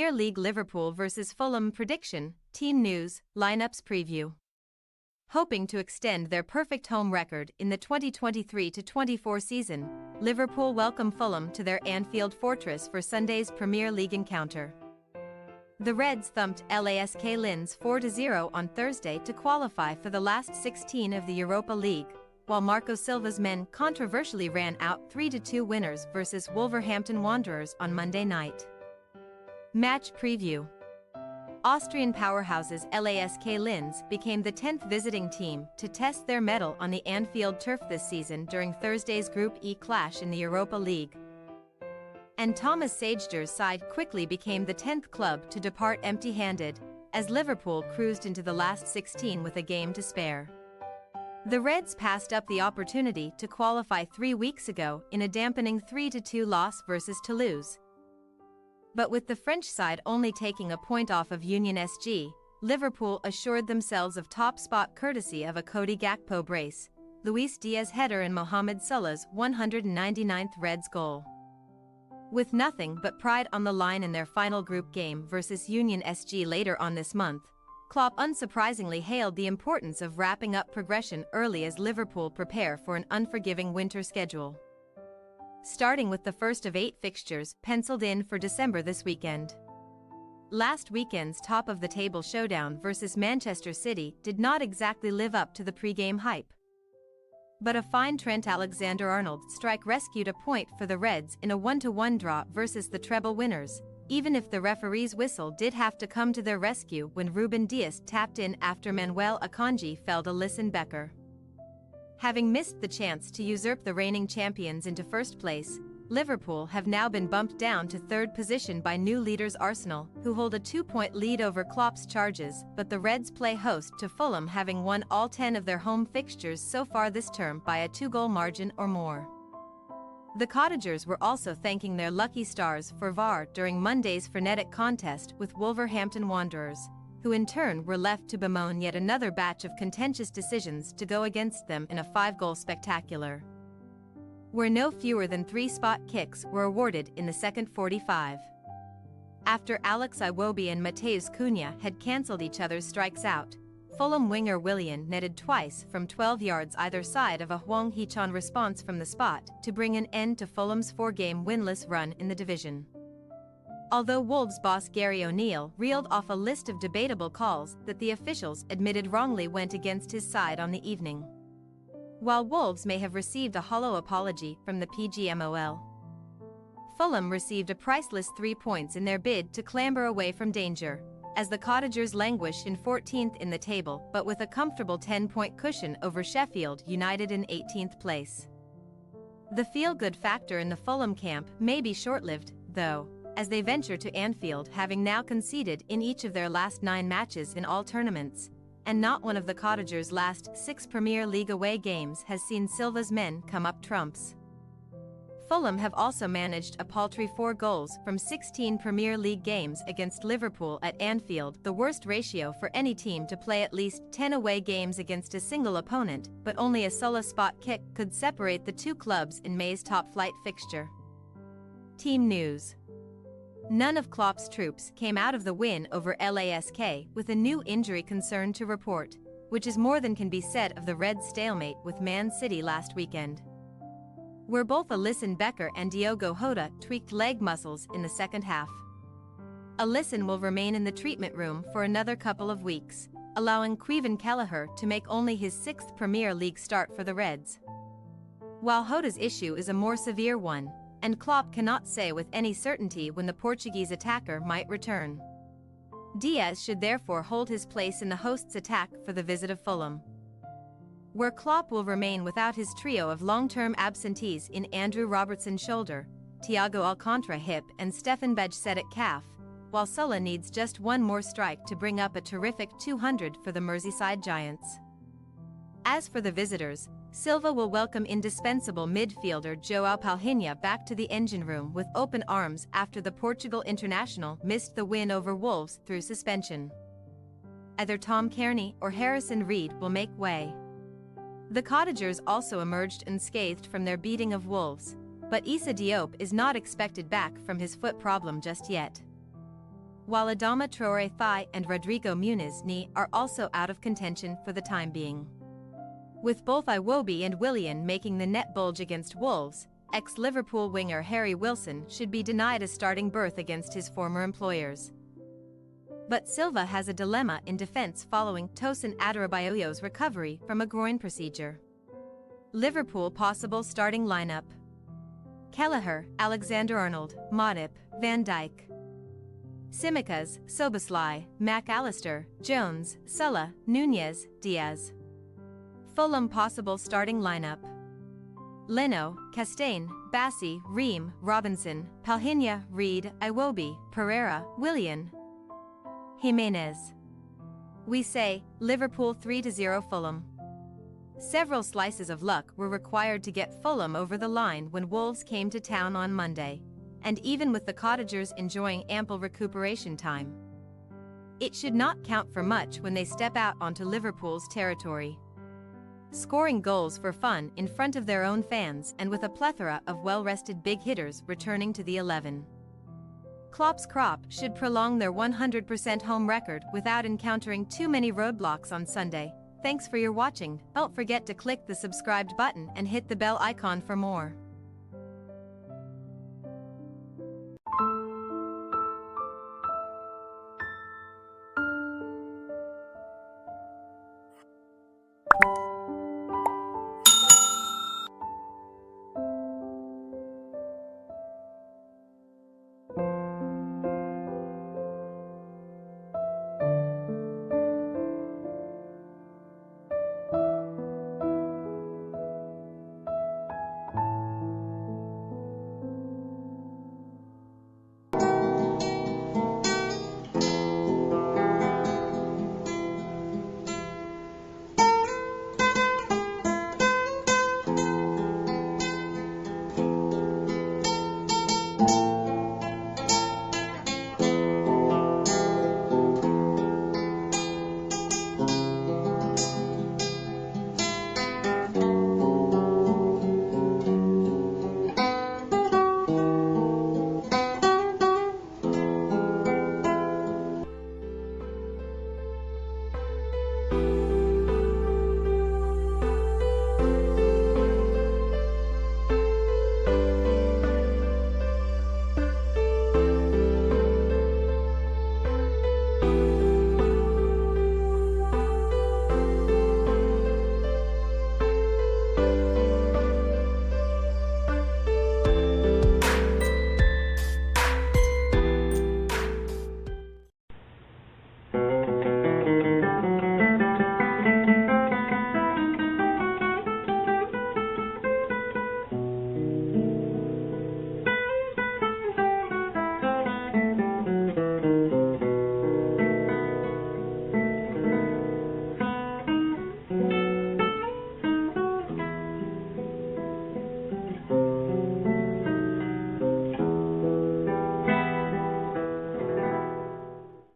Premier League Liverpool vs Fulham prediction, team news, lineups preview. Hoping to extend their perfect home record in the 2023-24 season, Liverpool welcome Fulham to their Anfield fortress for Sunday's Premier League encounter. The Reds thumped LASK Linz 4-0 on Thursday to qualify for the last 16 of the Europa League, while Marco Silva's men controversially ran out 3-2 winners versus Wolverhampton Wanderers on Monday night. Match preview. Austrian powerhouses LASK Linz became the 10th visiting team to test their mettle on the Anfield turf this season during Thursday's Group E clash in the Europa League. And Thomas Sageter's side quickly became the 10th club to depart empty-handed, as Liverpool cruised into the last 16 with a game to spare. The Reds passed up the opportunity to qualify 3 weeks ago in a dampening 3-2 loss versus Toulouse. But with the French side only taking a point off of Union SG, Liverpool assured themselves of top spot courtesy of a Cody Gakpo brace, Luis Diaz header and Mohamed Salah's 199th Reds goal. With nothing but pride on the line in their final group game versus Union SG later on this month, Klopp unsurprisingly hailed the importance of wrapping up progression early as Liverpool prepare for an unforgiving winter schedule. Starting with the first of 8 fixtures penciled in for December this weekend. Last weekend's top-of-the-table showdown versus Manchester City did not exactly live up to the pre-game hype. But a fine Trent Alexander-Arnold strike rescued a point for the Reds in a 1-1 draw versus the treble winners, even if the referee's whistle did have to come to their rescue when Ruben Dias tapped in after Manuel Akanji felled a Alisson Becker. Having missed the chance to usurp the reigning champions into first place, Liverpool have now been bumped down to third position by new leaders Arsenal, who hold a 2-point lead over Klopp's charges, but the Reds play host to Fulham, having won all 10 of their home fixtures so far this term by a 2-goal margin or more. The Cottagers were also thanking their lucky stars for VAR during Monday's frenetic contest with Wolverhampton Wanderers, who in turn were left to bemoan yet another batch of contentious decisions to go against them in a 5-goal spectacular, where no fewer than 3 spot kicks were awarded in the second 45. After Alex Iwobi and Matheus Cunha had cancelled each other's strikes out, Fulham winger Willian netted twice from 12 yards either side of a Hwang Hee-chan response from the spot to bring an end to Fulham's 4-game winless run in the division. Although Wolves boss Gary O'Neill reeled off a list of debatable calls that the officials admitted wrongly went against his side on the evening. While Wolves may have received a hollow apology from the PGMOL, Fulham received a priceless 3 points in their bid to clamber away from danger, as the Cottagers languish in 14th in the table but with a comfortable 10-point cushion over Sheffield United in 18th place. The feel-good factor in the Fulham camp may be short-lived, though, as they venture to Anfield having now conceded in each of their last 9 matches in all tournaments, and not one of the Cottagers' last 6 Premier League away games has seen Silva's men come up trumps. Fulham have also managed a paltry 4 goals from 16 Premier League games against Liverpool at Anfield, the worst ratio for any team to play at least 10 away games against a single opponent, but only a Salah spot kick could separate the 2 clubs in May's top-flight fixture. Team news. None of Klopp's troops came out of the win over LASK with a new injury concern to report, which is more than can be said of the Reds' stalemate with Man City last weekend, where both Alisson Becker and Diogo Jota tweaked leg muscles in the second half. Alisson will remain in the treatment room for another couple of weeks, allowing Caoimhin Kelleher to make only his 6th Premier League start for the Reds. While Jota's issue is a more severe one, and Klopp cannot say with any certainty when the Portuguese attacker might return, Diaz should therefore hold his place in the hosts' attack for the visit of Fulham, where Klopp will remain without his trio of long-term absentees in Andrew Robertson shoulder, Thiago Alcantara hip and Stefan Bajcetic calf, while Salah needs just one more strike to bring up a terrific 200 for the Merseyside Giants. As for the visitors, Silva will welcome indispensable midfielder João Palhinha back to the engine room with open arms after the Portugal international missed the win over Wolves through suspension. Either Tom Cairney or Harrison Reed will make way. The Cottagers also emerged unscathed from their beating of Wolves, but Issa Diop is not expected back from his foot problem just yet. while Adama Traore thigh and Rodrigo Muniz knee are also out of contention for the time being. With both Iwobi and Willian making the net bulge against Wolves, ex-Liverpool winger Harry Wilson should be denied a starting berth against his former employers. But Silva has a dilemma in defence following Tosin Adarabioyo's recovery from a groin procedure. Liverpool possible starting lineup: Kelleher, Alexander-Arnold, Matip, Van Dijk. Tsimikas, Szoboszlai, McAllister, Jones, Sulla, Nunez, Diaz. Fulham possible starting lineup: Leno, Castaigne, Bassi, Ream, Robinson, Palhinha, Reed, Iwobi, Pereira, Willian, Jimenez. We say, Liverpool 3-0 Fulham. Several slices of luck were required to get Fulham over the line when Wolves came to town on Monday, and even with the Cottagers enjoying ample recuperation time, it should not count for much when they step out onto Liverpool's territory, scoring goals for fun in front of their own fans and with a plethora of well-rested big hitters returning to the 11. Klopp's crop should prolong their 100% home record without encountering too many roadblocks on Sunday. Thanks for your watching. Don't forget to click the subscribed button and hit the bell icon for more.